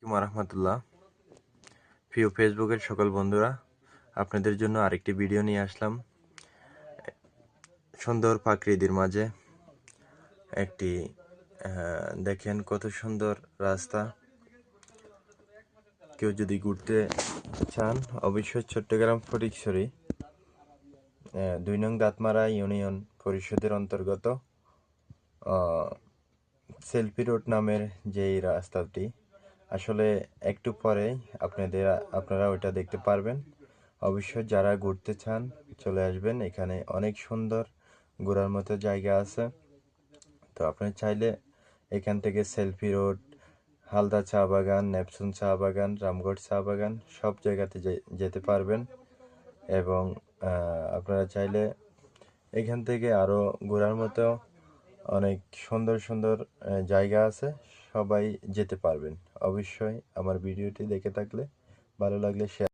রহমতুল্লাহ। প্রিয় ফেসবুকের সকল বন্ধুরা, আপনাদের জন্য আরেকটি ভিডিও নিয়ে আসলাম। সুন্দর প্রকৃতির মাঝে একটি দেখেন কত সুন্দর রাস্তা। কেউ যদি ঘুরতে চান অবশ্যই চট্টগ্রাম ফটিকছড়ি ২ নং দাঁতমারা ইউনিয়ন পরিষদের অন্তর্গত সেলফি রোড নামের যেই রাস্তাটি, আসলে একটু পরে আপনারা ওইটা দেখতে পারবেন। অবশ্যই যারা ঘুরতে চান চলে আসবেন, এখানে অনেক সুন্দর ঘোরার মতো জায়গা আছে। তো আপনি চাইলে এখান থেকে সেলফি রোড, হালদা চা বাগান, নেপসুন চা বাগান, রামগড় চা বাগান সব জায়গাতে যেতে পারবেন। এবং আপনারা চাইলে এখান থেকে আরও ঘোরার মতো অনেক সুন্দর সুন্দর জায়গা আছে, সবাই যেতে পারবেন। অবশ্যই আমার ভিডিওটি দেখে থাকলে ভালো লাগলে শেয়ার